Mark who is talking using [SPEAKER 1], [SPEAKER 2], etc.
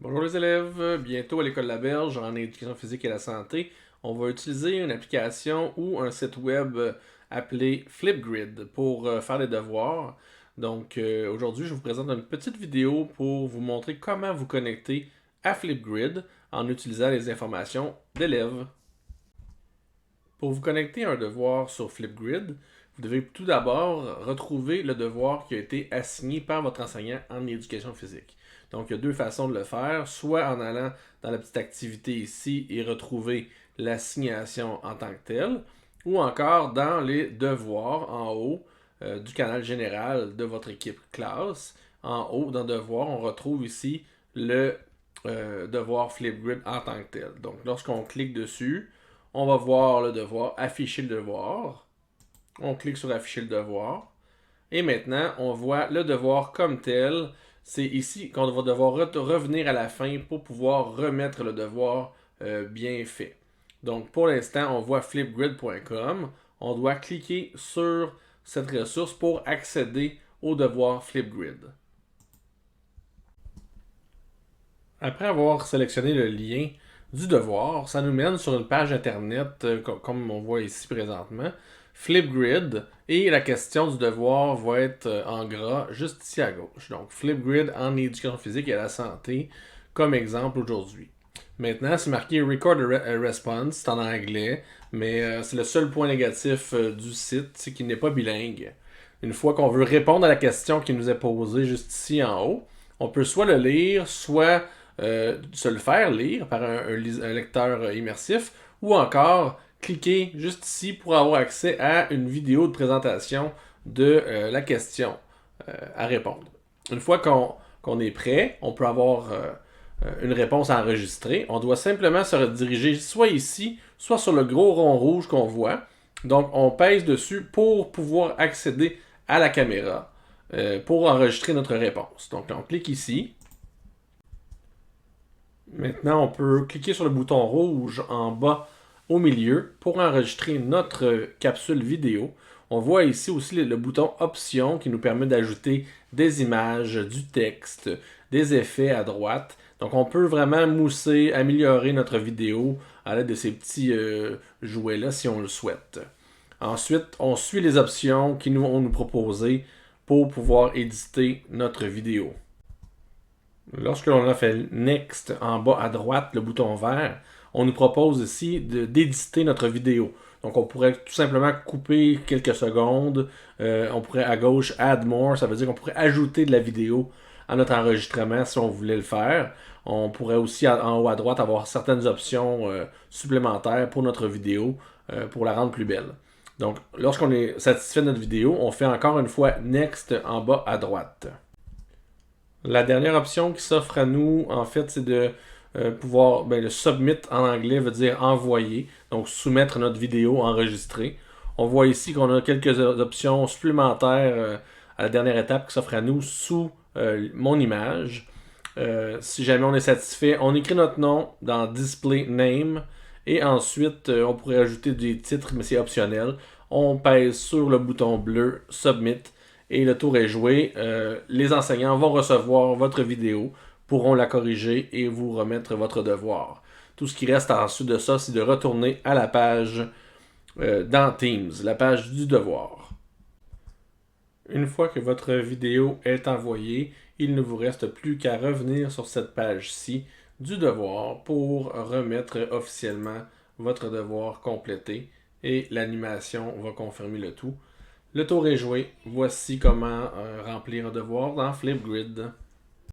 [SPEAKER 1] Bonjour les élèves, bientôt à l'école La Berge en éducation physique et la santé, on va utiliser une application ou un site web appelé Flipgrid pour faire des devoirs. Donc aujourd'hui, je vous présente une petite vidéo pour vous montrer comment vous connecter à Flipgrid en utilisant les informations d'élèves. Pour vous connecter à un devoir sur Flipgrid, vous devez tout d'abord retrouver le devoir qui a été assigné par votre enseignant en éducation physique. Donc, il y a deux façons de le faire, soit en allant dans la petite activité ici et retrouver l'assignation en tant que telle, ou encore dans les devoirs en haut du canal général de votre équipe classe. En haut, dans devoirs, on retrouve ici le devoir Flipgrid en tant que tel. Donc, lorsqu'on clique dessus, on va voir le devoir, afficher le devoir. On clique sur afficher le devoir. Et maintenant, on voit le devoir comme tel. C'est ici qu'on va devoir revenir à la fin pour pouvoir remettre le devoir bien fait. Donc, pour l'instant, on voit flipgrid.com. On doit cliquer sur cette ressource pour accéder au devoir Flipgrid. Après avoir sélectionné le lien du devoir, ça nous mène sur une page internet, comme on voit ici présentement, Flipgrid, et la question du devoir va être en gras juste ici à gauche. Donc, Flipgrid en éducation physique et à la santé, comme exemple aujourd'hui. Maintenant, c'est marqué Record a Response, c'est en anglais, mais c'est le seul point négatif du site, c'est qu'il n'est pas bilingue. Une fois qu'on veut répondre à la question qui nous est posée juste ici en haut, on peut soit le lire, soit se le faire lire par un lecteur immersif, ou encore cliquer juste ici pour avoir accès à une vidéo de présentation de la question à répondre. Une fois qu'on est prêt, on peut avoir une réponse enregistrée. On doit simplement se rediriger soit ici, soit sur le gros rond rouge qu'on voit. Donc, on pèse dessus pour pouvoir accéder à la caméra pour enregistrer notre réponse. Donc, on clique ici. Maintenant, on peut cliquer sur le bouton rouge en bas au milieu pour enregistrer notre capsule vidéo. On voit ici aussi le bouton Options qui nous permet d'ajouter des images, du texte, des effets à droite. Donc, on peut vraiment mousser, améliorer notre vidéo à l'aide de ces petits jouets-là si on le souhaite. Ensuite, on suit les options qui nous ont nous proposées pour pouvoir éditer notre vidéo. Lorsque l'on a fait Next en bas à droite, le bouton vert, on nous propose ici d'éditer notre vidéo. Donc on pourrait tout simplement couper quelques secondes. On pourrait à gauche Add More, ça veut dire qu'on pourrait ajouter de la vidéo à notre enregistrement si on voulait le faire. On pourrait aussi en haut à droite avoir certaines options supplémentaires pour notre vidéo pour la rendre plus belle. Donc lorsqu'on est satisfait de notre vidéo, on fait encore une fois Next en bas à droite. La dernière option qui s'offre à nous, en fait, c'est de pouvoir, le submit en anglais veut dire envoyer, donc soumettre notre vidéo enregistrée. On voit ici qu'on a quelques options supplémentaires à la dernière étape qui s'offre à nous sous mon image. Si jamais on est satisfait, on écrit notre nom dans Display Name et ensuite on pourrait ajouter des titres, mais c'est optionnel. On pèse sur le bouton bleu Submit et le tour est joué. Les enseignants vont recevoir votre vidéo, pourront la corriger et vous remettre votre devoir. Tout ce qui reste ensuite de ça, c'est de retourner à la page dans Teams, la page du devoir. Une fois que votre vidéo est envoyée, il ne vous reste plus qu'à revenir sur cette page-ci du devoir pour remettre officiellement votre devoir complété et l'animation va confirmer le tout. Le tour est joué. Voici comment remplir un devoir dans Flipgrid.